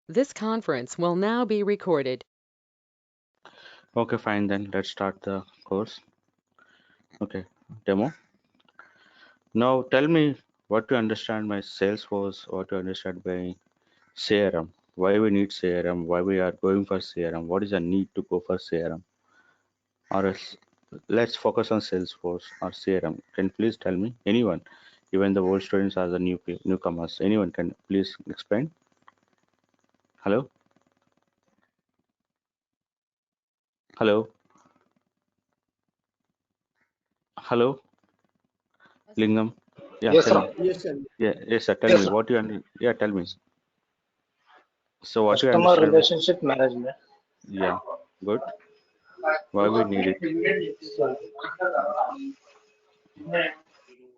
This conference will now be recorded. Okay, fine, then let's start the course. Okay, demo. Now tell me what to understand by Salesforce, what to understand by CRM, why we need CRM, why we are going for CRM, what is the need to go for CRM, or else let's focus on Salesforce or CRM. Can you please tell me? Anyone, even the old students or the newcomers, anyone can please explain? Hello? Hello? Hello? Lingam? Yeah, Yes, tell sir. me. Yeah, yes, sir. Tell Yes, me sir. what you under. Yeah, tell me. So what you Customer understand? relationship management. Yeah, good. Why we need it? So,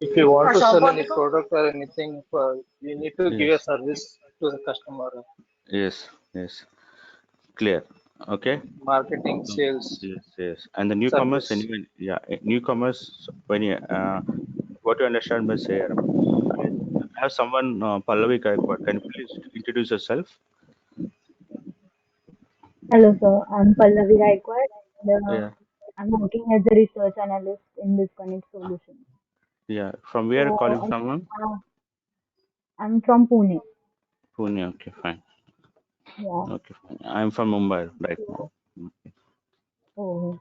if you want to sell any product or anything, you need to give a Yes, service to the customer. yes, yes. Clear. Okay. Marketing, So, sales, yes, yes. And the newcomers, service. anyway, yeah, newcomers. When you what you understand by CRM? I have someone, Pallavi Gaikwad. Can you please introduce yourself? Hello, sir. I'm Pallavi Gaikwad. And, Yeah, I'm working as a research analyst in Disconnect Solutions. yeah. From where calling So, someone? I'm from Pune. Pune. Okay, fine. Yeah. Okay, fine. I'm from Mumbai right now. So, oh,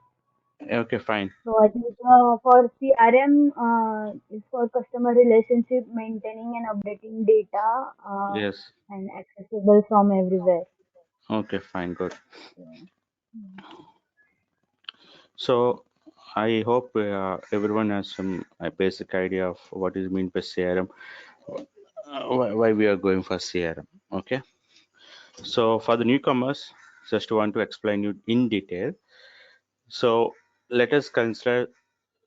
Okay, fine. so I think for CRM is for customer relationship maintaining and updating data Yes. and accessible from everywhere. Okay, fine. Good. Yeah. So I hope everyone has some basic idea of what is meant by CRM, why we are going for CRM. Okay. So for the newcomers, just want to explain you in detail. So let us consider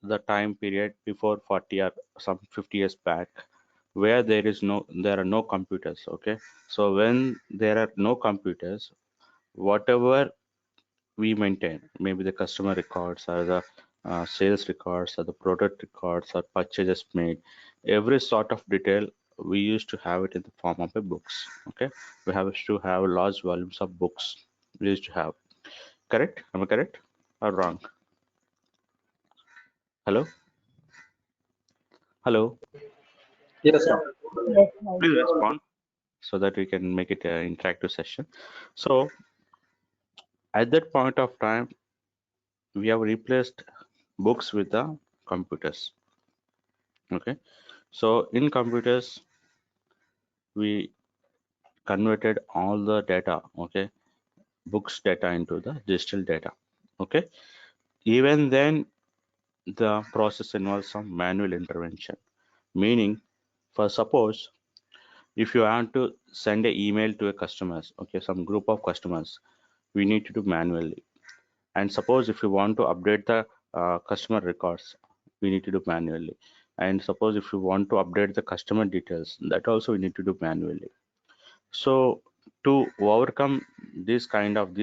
the time period before 40 or some 50 years back, where there are no computers. Okay. So when there are no computers, whatever we maintain, maybe the customer records or the sales records or the product records or purchases made, every sort of detail we used to have it in the form of a books. Okay, we have to have large volumes of books we used to have. Correct? Am I correct or wrong? Hello? Hello? Yes, sir. Yes, right. Please respond so that we can make it an interactive session. So at that point of time, we have replaced books with the computers. Okay, so in computers we converted all the data, okay, books data into the digital data. Okay, even then the process involves some manual intervention, meaning, for suppose, if you want to send an email to a customers, okay, some group of customers, we need to do manually. And suppose if you want to update the customer records, we need to do manually. And suppose if you want to update the customer details, that also we need to do manually. So to overcome these kind of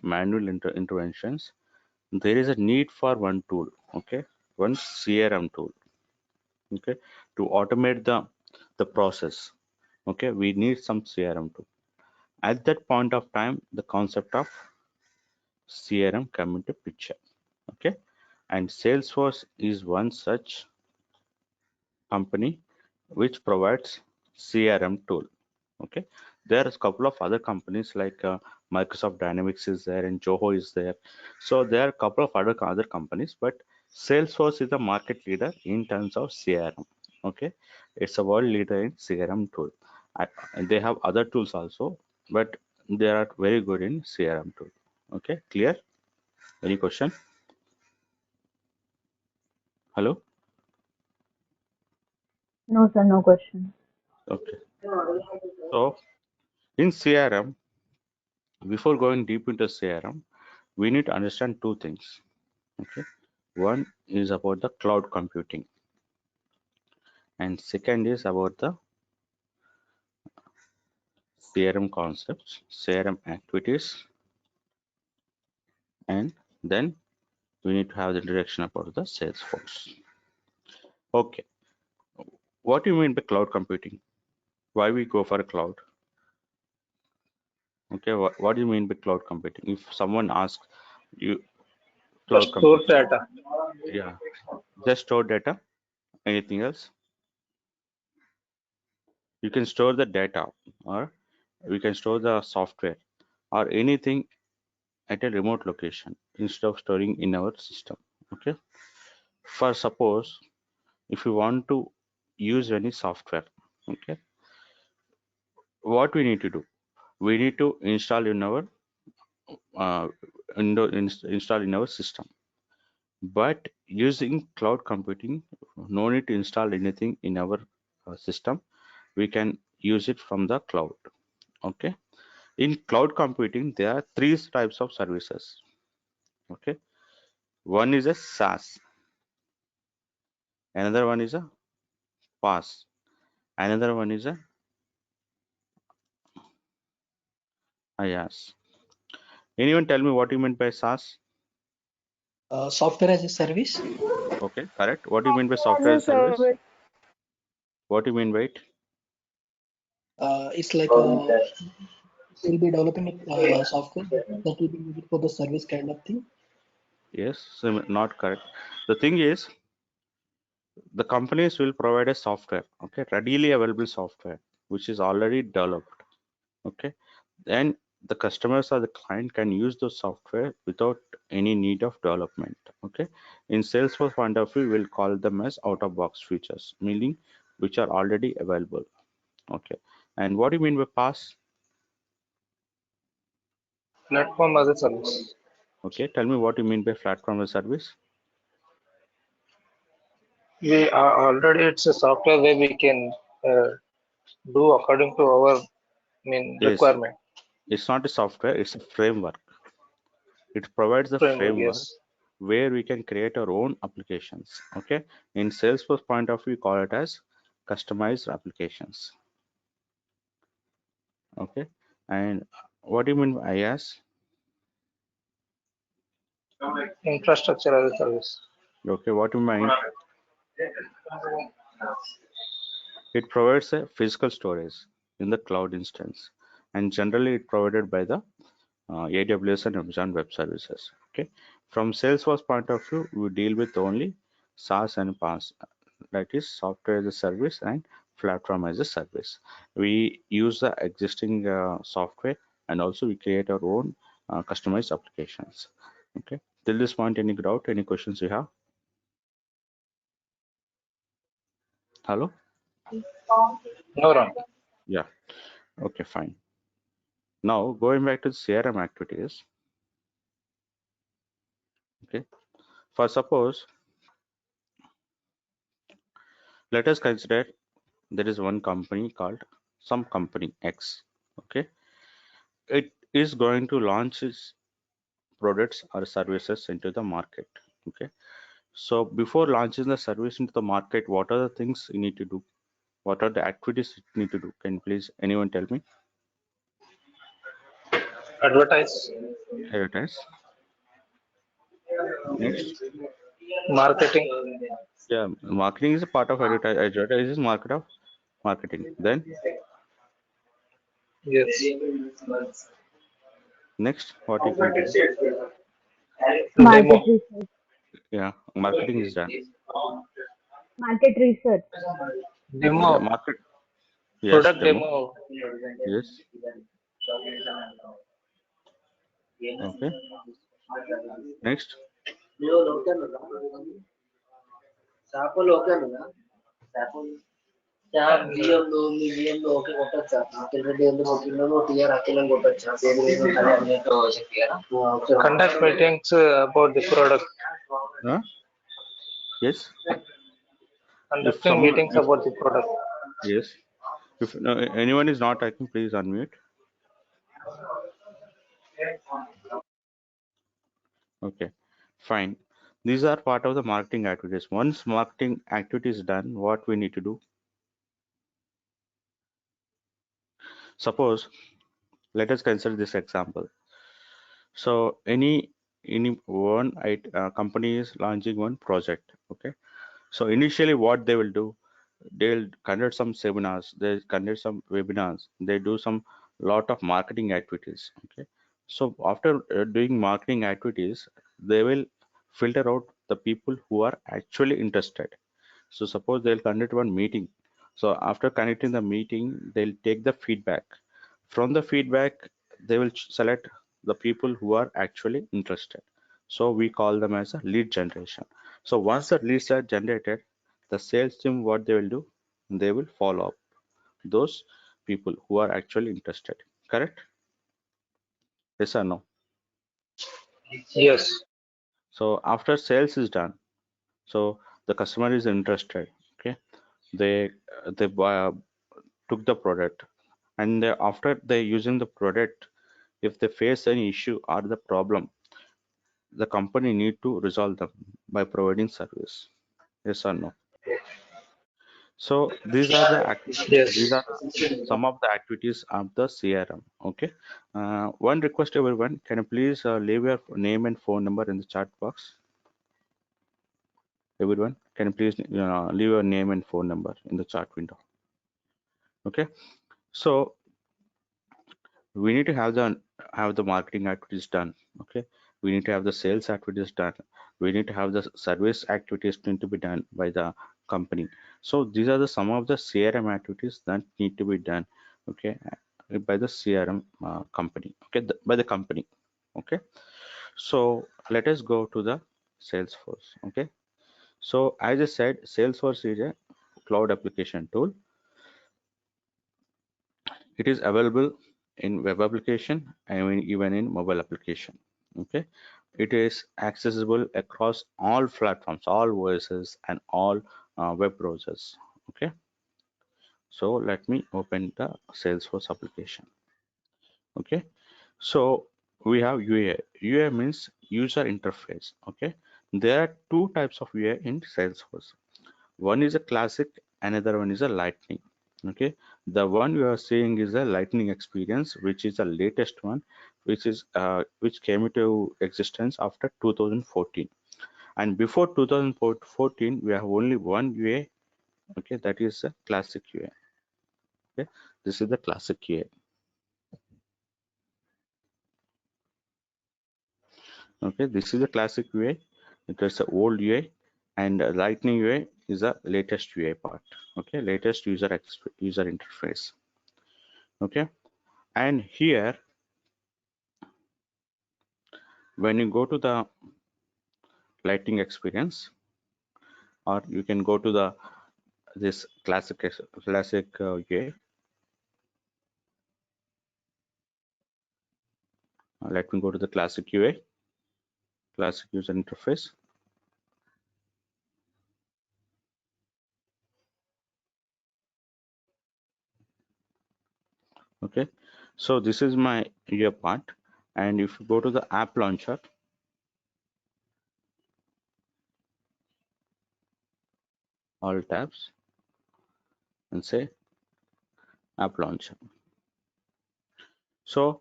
manual interventions, there is a need for one tool, okay, one CRM tool, okay, to automate the process. Okay, we need some CRM tool. At that point of time, the concept of CRM come into picture. Okay, and Salesforce is one such company which provides CRM tool. Okay, there are a couple of other companies like Microsoft Dynamics is there and Joho is there. So there are a couple of other companies, but Salesforce is the market leader in terms of CRM. Okay, it's a world leader in CRM tool. And they have other tools also, but they are very good in CRM tool. Okay, clear? Any question? Hello? No, sir, no question. Okay. So in CRM, before going deep into CRM, we need to understand two things. Okay, one is about the cloud computing, and second is about the CRM concepts, CRM activities, and then we need to have the introduction about the Salesforce. Okay, what do you mean by cloud computing? Why we go for a cloud? Okay, what do you mean by cloud computing? If someone asks you To cloud store computing, data. yeah, just store data. Anything else? You can store the data, or we can store the software or anything at a remote location instead of storing in our system. Okay. For suppose if you want to use any software, okay, what we need to do? We need to install in our install in our system. But using cloud computing, no need to install anything in our system. We can use it from the cloud. Okay. In cloud computing, there are three types of services. Okay. One is a SaaS, another one is a PaaS, another one is a IaaS. Anyone tell me what you meant by SaaS? Software as a service. Okay, correct. What do you mean by software As as a a service? service. What do you mean by it? It's like we'll be developing a software that will be used for the service kind of thing. Yes, not correct. The thing is, the companies will provide a software, okay, readily available software, which is already developed. Okay, then the customers or the client can use the software without any need of development. Okay, in Salesforce point of view, we'll call them as out of box features, meaning which are already available. Okay, and what do you mean by PaaS? Platform as a service. Okay, tell me what you mean by platform as a service. We are already, it's a software where we can do according to our Yes, requirement. it's not a software, it's a framework. It provides a Framework, framework yes. where we can create our own applications. Okay, in Salesforce point of view, we call it as customized applications. Okay, and what do you mean by IaaS? Infrastructure as a service. Okay, what do you mean? It provides a physical storage in the cloud instance, and generally it provided by the AWS and Amazon Web Services. Okay, from Salesforce point of view, we deal with only SaaS and PaaS, that is software as a service and platform as a service. We use the existing software, and also we create our own customized applications. Okay, till this point, any doubt, any questions you have? Hello? No wrong. Yeah. Okay, fine. Now going back to the CRM activities. Okay, for suppose, let us consider there is one company called some company X. Okay, it is going to launch its products or services into the market. Okay, so before launching the service into the market, what are the things you need to do? What are the activities you need to do? Can please anyone tell me? Advertise, Here it is. Next. marketing, Yeah, marketing is a part of advertising. Advertising is market of marketing. Then yes. next, what you going to do? Demo, Market research. Yeah, marketing is done. Market research. Yeah, demo, market. Yes, product demo. demo, Yes. Okay. Next. conduct meetings about the product, Yes. If conducting someone, meetings if about the product. yes, if anyone is not typing, please unmute. Okay, fine. These are part of the marketing activities. Once marketing activity is done, what we need to do? Suppose, let us consider this example. So any one company is launching one project. Okay. So initially, what they will do, they'll conduct some seminars, they conduct some webinars, they do some lot of marketing activities. Okay, so after doing marketing activities, they will filter out the people who are actually interested. So suppose they'll conduct one meeting. So after conducting the meeting, they'll take the feedback. From the feedback, they will select the people who are actually interested. So we call them as a lead generation. So once the leads are generated, the sales team, what they will do, they will follow up those people who are actually interested. Correct? Yes or no? Yes. So after sales is done, so the customer is interested. Okay, they took the product, and after they using the product, if they face any issue or the problem, the company need to resolve them by providing service. Yes or no? So these are the these Yes. are the, some of the activities of the CRM. Okay. One request, everyone, can you please leave your name and phone number in the chat box? Everyone, can you please leave your name and phone number in the chat window? Okay. So we need to have the marketing activities done. Okay, we need to have the sales activities done. We need to have the service activities need to be done by the company. So these are the some of the CRM activities that need to be done. Okay, by the CRM company. Okay, by the company. Okay, so let us go to the Salesforce. Okay, so as I said, Salesforce is a cloud application tool. It is available in web application and even in mobile application. Okay, it is accessible across all platforms, all OSs, and all web browsers. Okay, so let me open the Salesforce application. Okay, so we have UA. UA means user interface. Okay, there are two types of UA in Salesforce. One is a classic, another one is a lightning. Okay, the one you are seeing is a lightning experience, which is the latest one, which came into existence after 2014. And before 2014, we have only one UA. Okay, that is a classic UA. Okay, this is the classic UA. Okay, this is the classic UA. It is the old UA, and lightning UA is the latest UA part. Okay, latest user interface. Okay, and here when you go to the lightning experience, or you can go to the this classic UA. Let me go to the classic UA, classic user interface. Okay, so this is my UA part, and if you go to the app launcher, all tabs, and say app launcher. So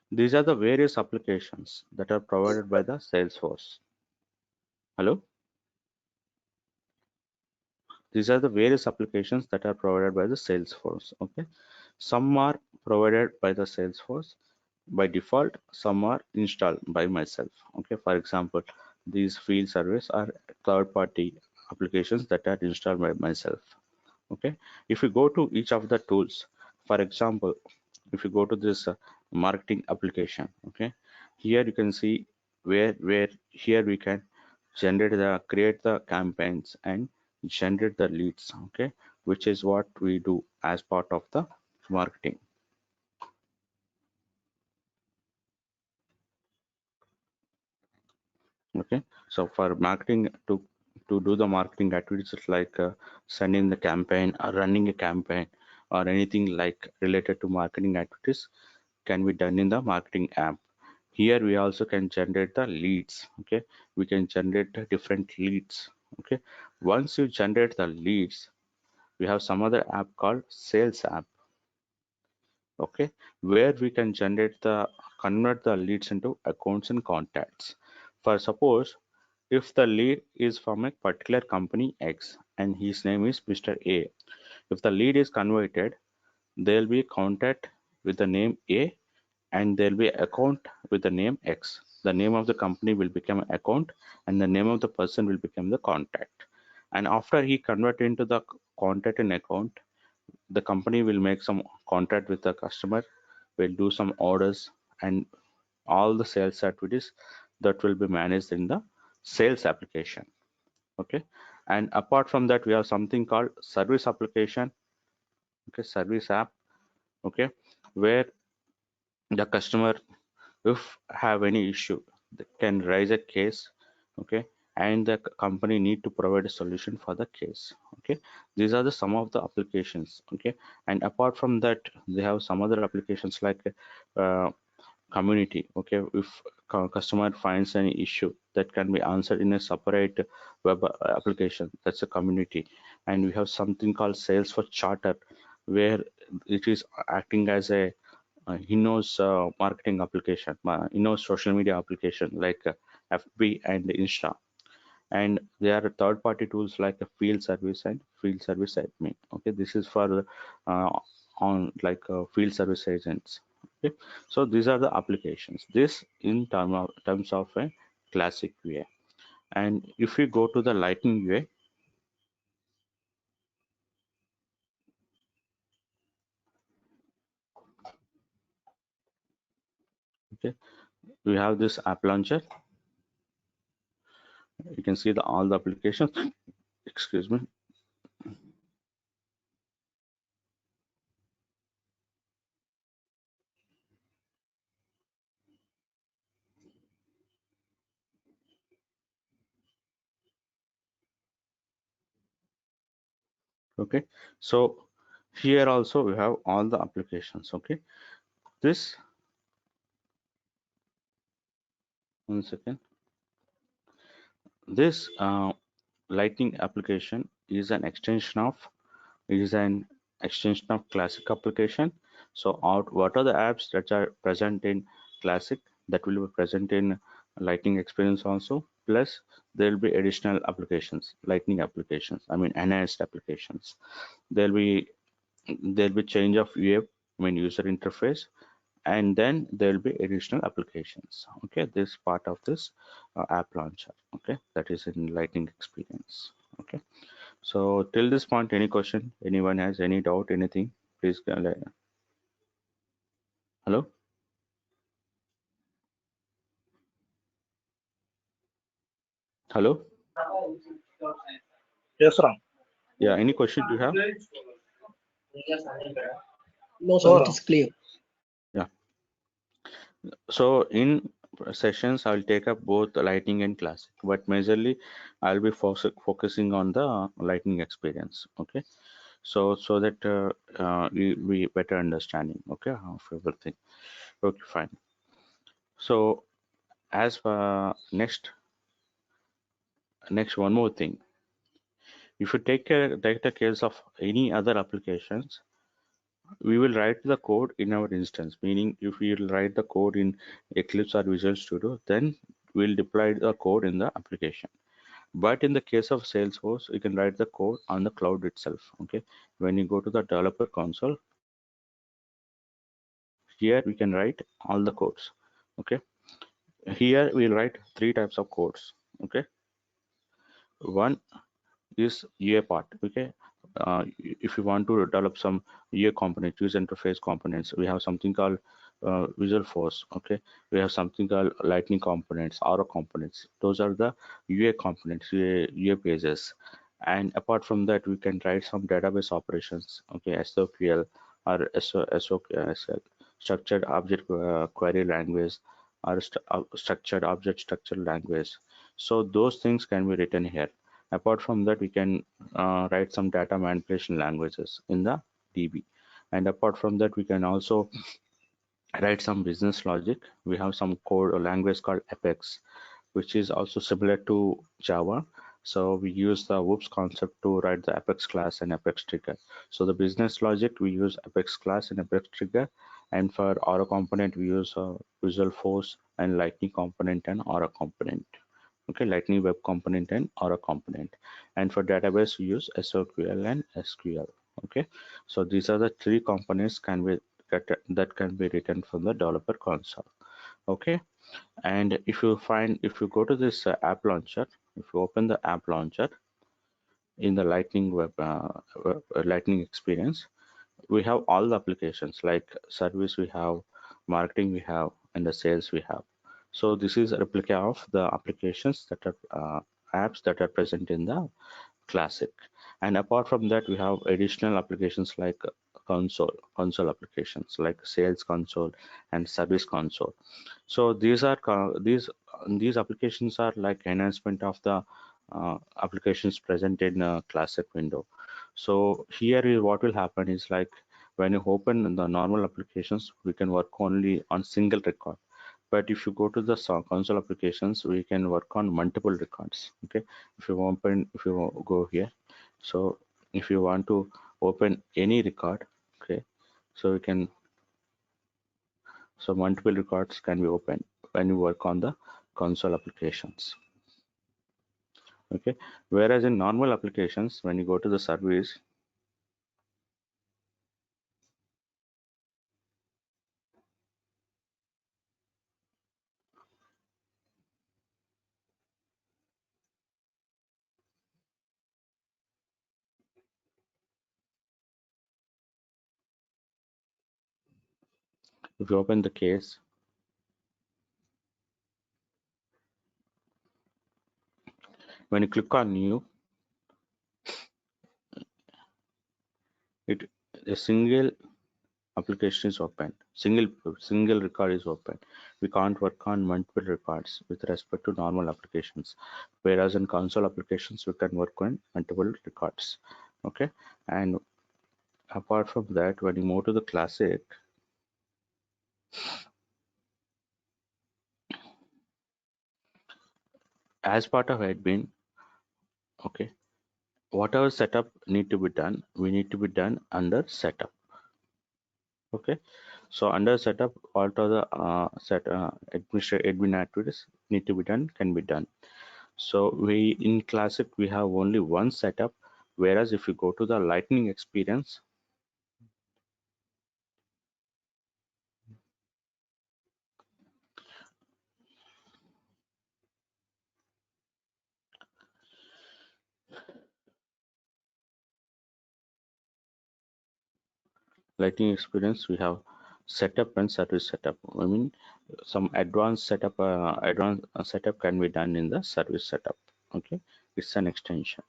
these are the various applications that are provided by the Salesforce. Hello, these are the various applications that are provided by the Salesforce. Okay, some are provided by the Salesforce by default, some are installed by myself. Okay, for example, these field service are third-party applications that are installed by myself. Okay, if you go to each of the tools, for example, if you go to this marketing application, okay, here you can see where here we can create the campaigns and generate the leads. Okay, which is what we do as part of the marketing. Okay, so for marketing, to do the marketing activities like sending the campaign or running a campaign or anything like related to marketing activities can be done in the marketing app. Here we also can generate the leads. Okay, we can generate the different leads. Okay, once you generate the leads, we have some other app called sales app. Okay, where we can convert the leads into accounts and contacts. For suppose if the lead is from a particular company X and his name is Mr. A, if the lead is converted, there will be contact with the name A, and there'll be account with the name X. The name of the company will become account, and the name of the person will become the contact. And after he convert into the contact and account, the company will make some contract with the customer, will do some orders, and all the sales activities that will be managed in the sales application. Okay, and apart from that, we have something called service application. Okay, service app. Okay, where the customer, if have any issue, they can raise a case. Okay, and the company need to provide a solution for the case. Okay, these are the some of the applications. Okay, and apart from that, they have some other applications like uh, community. Okay, if customer finds any issue, that can be answered in a separate web application, that's a community. And we have something called Salesforce Charter, where it is acting as a in-house marketing application, in-house social media application like FB and Insta. And there are third-party tools like a field service and field service admin. Okay, this is for on like field service agents. Okay, so these are the applications. This in terms of a classic UA. And if we go to the Lightning UA, okay, we have this app launcher. You can see the all the applications. Excuse me. Okay, so here also we have all the applications. Okay, this, one second, this Lightning application is an extension of, it is an extension of classic application. So what are the apps that are present in classic that will be present in Lightning experience also, plus there will be additional applications, Lightning applications, I mean enhanced applications. There'll be change of UA, I mean user interface, and then there will be additional applications. Okay, this part of this app launcher. Okay, that is in Lightning experience. Okay, so till this point, any question, anyone has any doubt, anything, please hello. Hello. Yes, Ram. Yeah, any question do you have? No, sir, No, it Ram. is clear. Yeah, so in sessions I'll take up both Lightning and classic, but majorly I'll be focusing on the Lightning experience. Okay, so that we better understanding, okay, of everything. Okay, fine. So as next one more thing, if you take the case of any other applications, we will write the code in our instance, meaning if we will write the code in Eclipse or Visual Studio, then we'll deploy the code in the application. But in the case of Salesforce, you can write the code on the cloud itself. Okay, when you go to the developer console, here we can write all the codes. Okay, here we'll write three types of codes. Okay, one is UA part. Okay, if you want to develop some UA components, user interface components, we have something called Visual Force. Okay, we have something called Lightning components, Aura components. Those are the UA components, UA pages. And apart from that, we can write some database operations. Okay, SOQL or SOQL, structured object query language, or structured object structured language. So those things can be written here. Apart from that, we can write some data manipulation languages in the DB. And apart from that, we can also write some business logic. We have some code or language called Apex, which is also similar to Java. So we use the whoops concept to write the Apex class and Apex trigger. So the business logic, we use Apex class and Apex trigger. And for Aura component, we use Visual Force and Lightning component and Aura component. Okay, Lightning Web Component and Aura component. And for database, we use SOQL and SQL. Okay, so these are the three components can that can be written from the developer console. Okay, and if you go to this app launcher, if you open the app launcher in the Lightning Lightning experience, we have all the applications like service we have, marketing we have, and the sales we have. So this is a replica of the applications that are apps that are present in the classic. And apart from that, we have additional applications like console applications like sales console and service console. So these applications are like enhancement of the applications present in a classic window. So here is what will happen is like when you open the normal applications, we can work only on single record. But if you go to the console applications, we can work on multiple records. Okay, if you go here, so if you want to open any record, okay, so multiple records can be opened when you work on the console applications. Okay, whereas in normal applications, when you go to the service, if you open the case, when you click on new, a single application is open, single record is open. We can't work on multiple records with respect to normal applications, whereas in console applications we can work on multiple records. Okay, and apart from that, when you move to the classic, as part of admin, okay, whatever setup need to be done, we need to be done under setup. Okay, so under setup, what are the admin activities need to be done can be done. So we in classic we have only one setup, whereas if you go to the Lightning experience, we have setup and service setup. I mean, some advanced setup can be done in the service setup. Okay, it's an extension.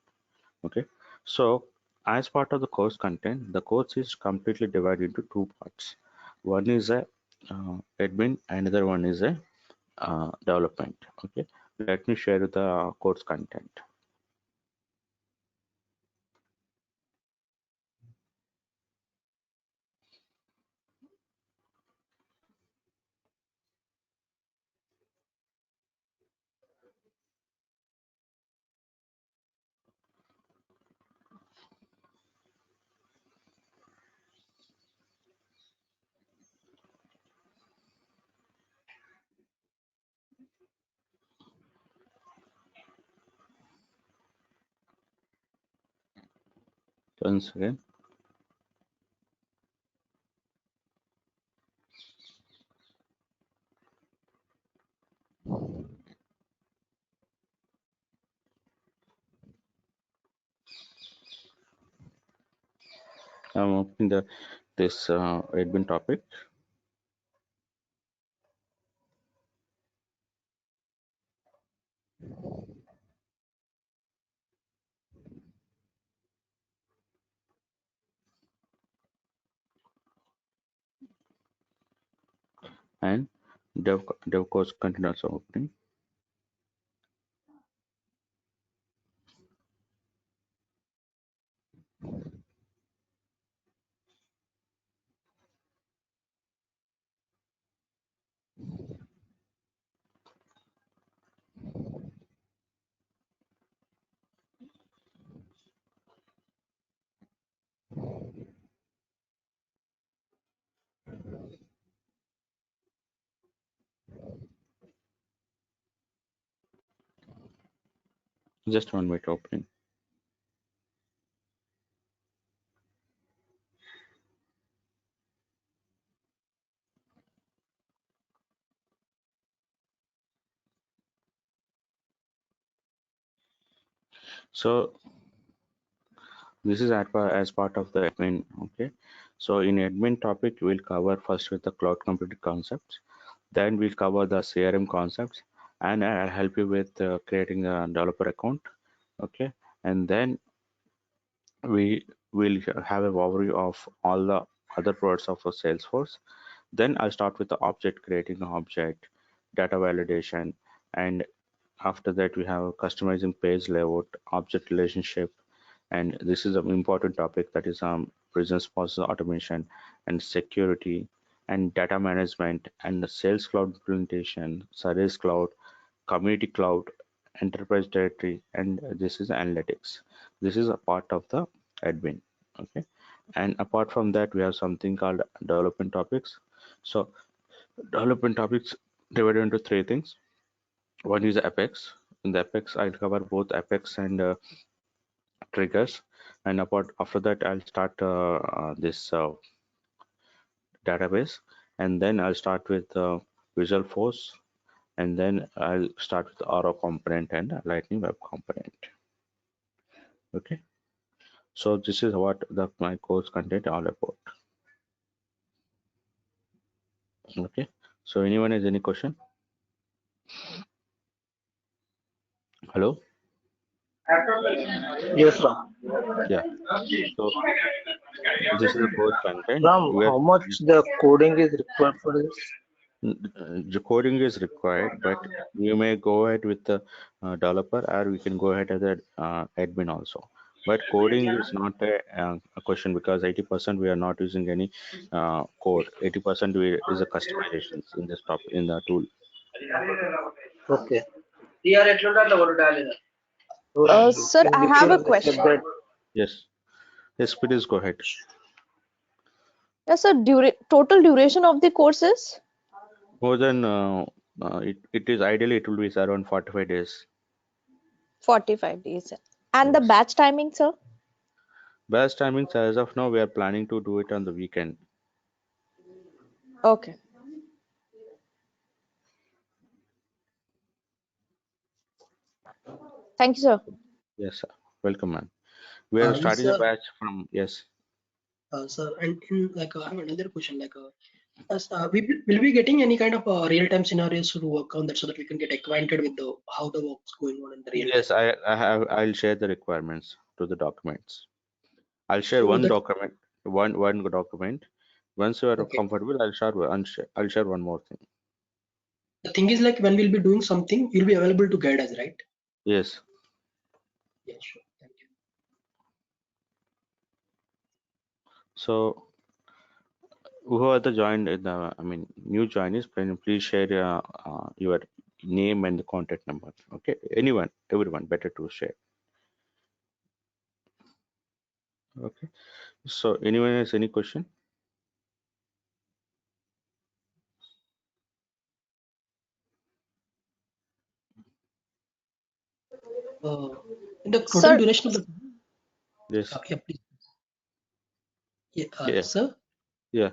Okay, so as part of the course content, the course is completely divided into two parts. One is a admin, another one is a development. Okay, let me share the course content. Once again, I'm opening this admin topic. And dev course content also opening. Just 1 minute opening. So this is as part of the admin. Okay, so in admin topic we'll cover first with the cloud computing concepts, then we'll cover the CRM concepts, and I'll help you with creating a developer account. Okay, and then we will have an overview of all the other products of a Salesforce. Then I'll start with the object, creating an object, data validation, and after that we have customizing page layout, object relationship, and this is an important topic, that is business process automation and security and data management and the sales cloud implementation, service cloud, community cloud, enterprise directory, and this is analytics. This is a part of the admin. Okay, and apart from that we have something called development topics. So development topics divided into three things. One is Apex. In the Apex I'll cover both Apex and triggers, and after that I'll start this database, and then I'll start with Visual Force, and then I'll start with Aura component and Lightning Web component. Okay, so this is what my course content all about. Okay, so anyone has any question? Hello? Yes, Ram. Yeah, so this is the course content. Ram, how much the coding is required for this? The coding is required, but you may go ahead with the developer, or we can go ahead as an admin also. But coding is not a question, because 80% we are not using any code. 80% is a customizations in this topic in the tool. Okay. Sir, I have a question. Yes, yes, please go ahead. Yes, sir. Total duration of the course is? More than it is ideally it will be around 45 days. 45 days. And the Yes. batch timing, sir? Best timings as of now we are planning to do it on the weekend. Okay. Thank you, sir. Yes, sir. Welcome, man. We are starting a batch from Sir, and in I have another question. Will we getting any kind of real-time scenarios to work on that, so that we can get acquainted with how the work's going on in the real time? Yes, I'll share the requirements to the documents. I'll share So one that- document, one document. Once you are Okay. comfortable, I'll share one more thing. The thing is, like, when we'll be doing something, you'll be available to guide us, right? Yes. Yeah, sure. Thank you. So who are the joined in the, new joinees, can you please share your name and the contact number? Okay, everyone, better to share. Okay, so anyone has any question? In the total Sir, duration of the Yes. yeah, please. Yeah, Yeah. sir. Yeah.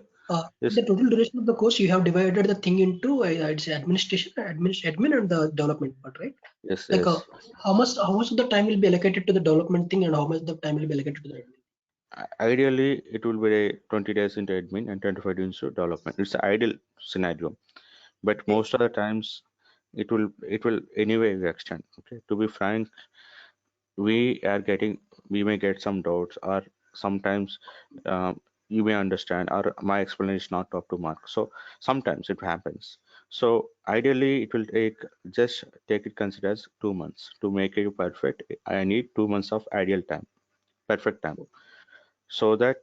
Yes. The total duration of the course, you have divided the thing into I'd say administration, admin, and the development part, right? Yes. Like, Yes. how much of the time will be allocated to the development thing, and how much the time will be allocated to the admin? Ideally, it will be 20 days into admin and 25 days into development. It's the ideal scenario, but most of the times it will anyway extend. Okay, to be frank, we may get some doubts, or sometimes you may understand, or my explanation is not up to mark. So sometimes it happens. So ideally, it will just take it consider as 2 months to make it perfect. I need 2 months of ideal time, perfect time, so that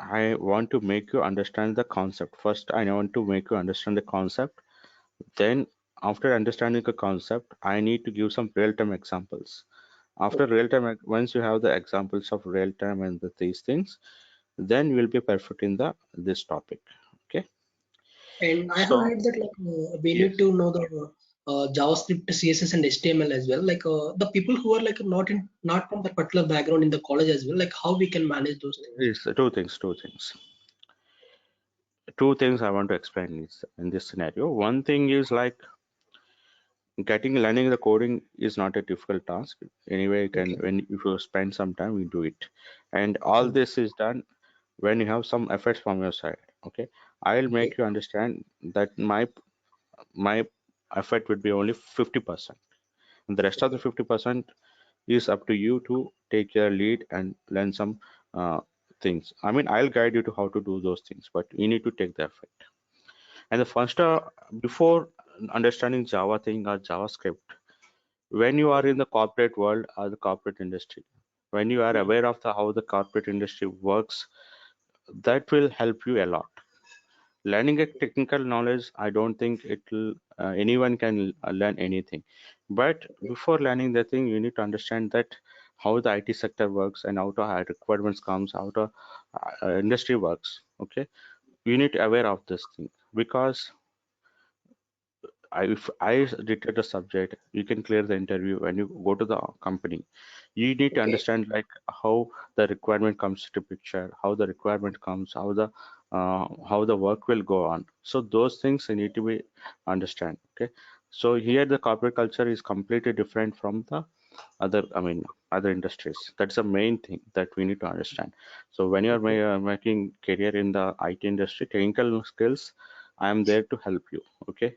I want to make you understand the concept. First, I want to make you understand the concept. Then, after understanding the concept, I need to give some real-time examples. After real-time, once you have the examples of real-time and these things, then you will be perfect in this topic. Okay. And I have So heard that, like, we yes, need to know the JavaScript, CSS, and HTML as well. Like, the people who are like not from that particular background in the college as well. Like, how we can manage those things? it's two things. Two things I want to explain in this scenario. One thing is, like, learning the coding is not a difficult task. Anyway, you can, Okay. if you spend some time, you do it. And all this is done when you have some efforts from your side. Okay, I'll Okay. make you understand that my effort would be only 50%, and the rest of the 50% is up to you to take your lead and learn some things. I mean, I'll guide you to how to do those things, but you need to take the effort. And the first, before understanding Java thing or JavaScript, when you are in the corporate world or the corporate industry, when you are aware of how the corporate industry works, that will help you a lot. Learning a technical knowledge, I don't think it will anyone can learn anything. But before learning the thing, you need to understand that how the IT sector works and how the requirements comes, how the industry works. Okay, you need to aware of this thing, because if I dictate the subject, you can clear the interview. When you go to the company, you need to Okay. understand like how the requirement comes to picture, how the requirement comes, how the work will go on. So those things you need to be understand. Okay, so here the corporate culture is completely different from the other industries. That's the main thing that we need to understand. So when you are making career in the IT industry, technical skills, I am there to help you. Okay,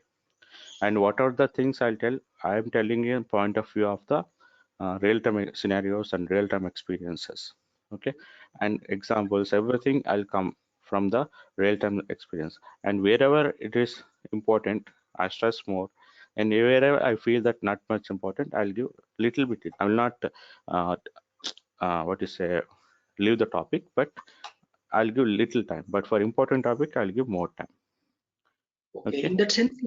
and what are the things I'll tell? I am telling you a point of view of the real-time scenarios and real-time experiences. Okay, and examples, everything I'll come from the real-time experience. And wherever it is important, I stress more. And wherever I feel that not much important, I'll give little bit. I will not what you say leave the topic, but I'll give little time. But for important topic, I'll give more time. Okay. Okay. In that sense,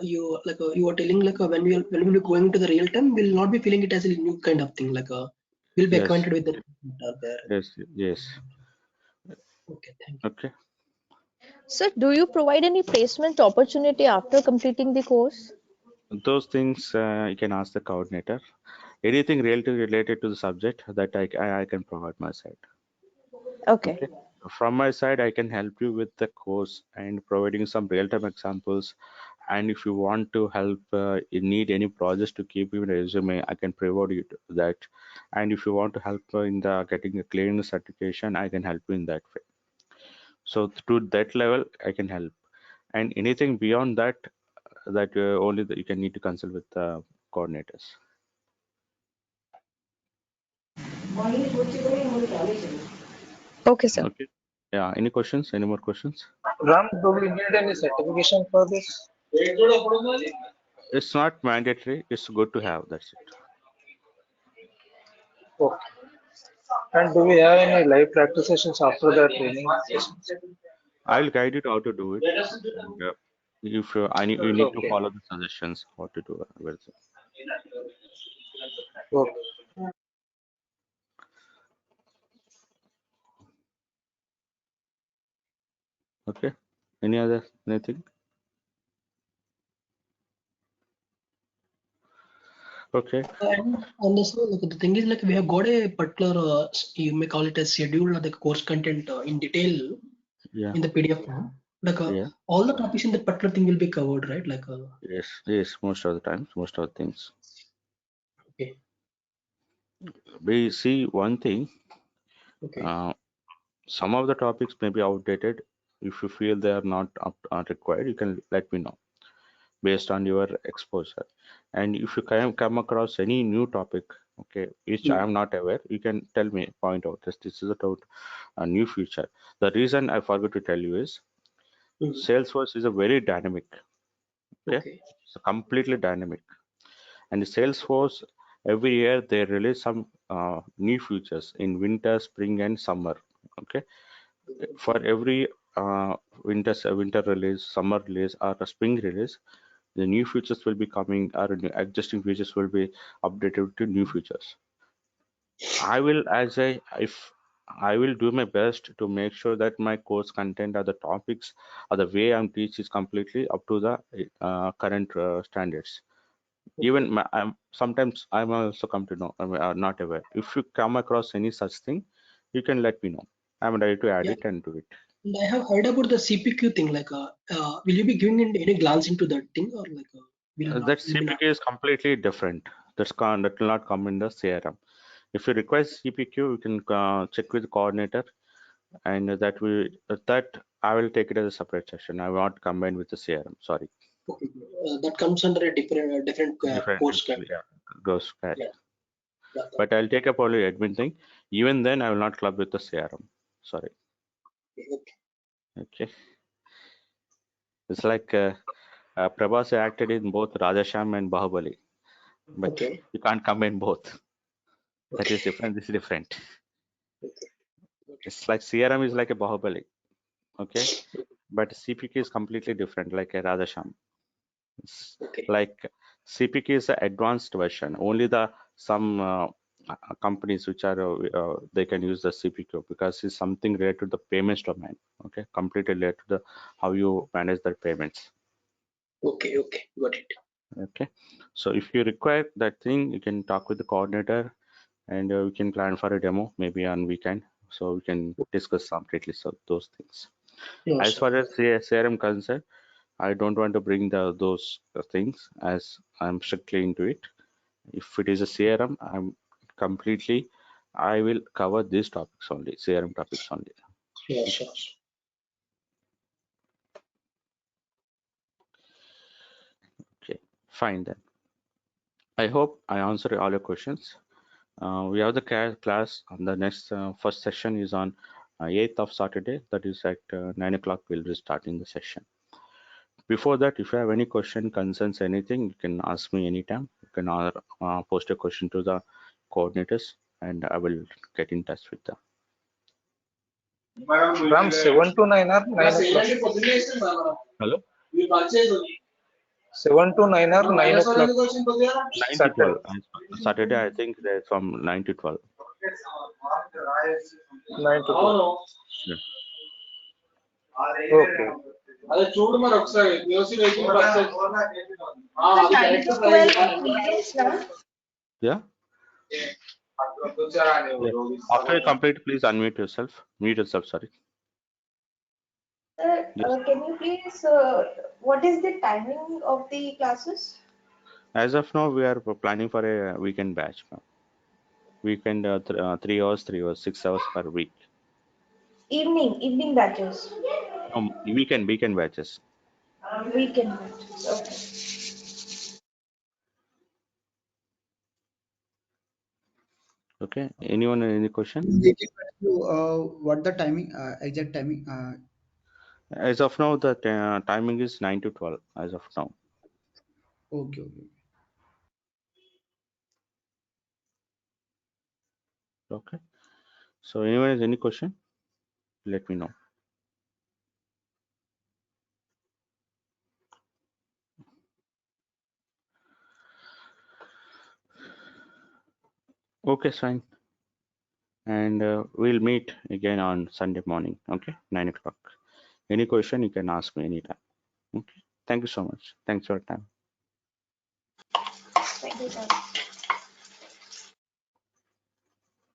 you were telling when we'll be going to the real time, we'll not be feeling it as a new kind of thing. We'll be Yes. acquainted with the there. Yes. Yes. Okay. Thank you. Okay. Sir, do you provide any placement opportunity after completing the course? Those things you can ask the coordinator. Anything related to the subject that I can provide my side. Okay. Okay. From my side, I can help you with the course and providing some real-time examples. And if you want to help, you need any projects to keep in resume, I can provide you that. And if you want to help in the getting a clearance certification, I can help you in that way. So to that level, I can help. And anything beyond that, only you can need to consult with the coordinators. Okay, sir. Okay. Yeah. Any questions? Any more questions? Ram, do we need any certification for this? It's not mandatory. It's good to have. That's it. Okay. And do we have any live practice sessions after the training sessions? I'll guide you how to do it. And if you need to Okay. follow the suggestions how to do everything. Okay. Okay. Anything? Okay. And also, the thing is, we have got a particular, you may call it a schedule or the course content in detail Yeah. in the PDF form. Yeah. All the topics in that particular thing will be covered, right? Yes. Yes. Most of the times, most of the things. Okay. We see one thing. Okay. Some of the topics may be outdated. If you feel they are not required, you can let me know based on your exposure. And if you come across any new topic, okay, which I am not aware, you can tell me, point out this is a new feature. The reason I forgot to tell you is Salesforce is a very dynamic. Okay, Okay. it's completely dynamic. And the Salesforce every year they release some new features in winter, spring, and summer. Okay, for every winter release, summer release, or a spring release, the new features will be coming, or existing features will be updated to new features. I will, if I will do my best to make sure that my course content or the topics or the way I'm teach is completely up to the current standards. Even sometimes I'm also come to know, not aware. If you come across any such thing, you can let me know. I'm ready to add Yeah. it and do it. And I have heard about the CPQ thing. Will you be giving any glance into that thing or That CPQ is completely different. That will not come in the CRM. If you require CPQ, you can check with the coordinator, and that I will take it as a separate session. I will not combine with the CRM. Sorry. Okay. That comes under a different course. Yeah, goes back. Yeah. But I'll take up only admin thing. Even then, I will not club with the CRM. Sorry. Okay. It's like Prabhas acted in both Radhasham and Bahubali, but you can't combine both. That is different. This is different. It's like CRM is like a Bahubali, okay, but CPQ is completely different, like a Radhasham. It's like CPQ is the advanced version. Only some companies which are they can use the CPQ because it's something related to the payments domain. Okay, completely related to the how you manage their payments. Okay, got it. Okay, so if you require that thing, you can talk with the coordinator, and we can plan for a demo maybe on weekend, so we can discuss completely those things. Yes, As far as CRM concerned, I don't want to bring those things as I'm strictly into it. If it is a CRM, I will cover these topics only, CRM topics only. Yes. Okay, fine then. I hope I answered all your questions. We have the class on the next first session is on 8th of Saturday. That is at 9 o'clock. We'll be starting the session. Before that, if you have any question, concerns, anything, you can ask me anytime. You can post a question to the coordinators, and I will get in touch with them. From 7 to 9 or 9 o'clock? Hello? 7 to 9 or 9 o'clock? 9 to 12. Saturday, I think there's from 9 to 12. 9 to 12. Yeah. Okay. Yeah. After you complete, please unmute yourself. Mute yourself, sorry. Sir, Yes. can you please, what is the timing of the classes? As of now, we are planning for a weekend batch. Weekend 3 hours, 6 hours per week. Evening batches. Weekend batches. Weekend batches, okay. Okay. Anyone any question? What the timing? Exact timing? As of now, the timing is 9 to 12. As of now. Okay. Okay. So anyone has any question? Let me know. Okay, fine. And we'll meet again on Sunday morning. Okay, 9 o'clock. Any question you can ask me anytime. Okay. Thank you so much. Thanks for your time. Thank you, sir.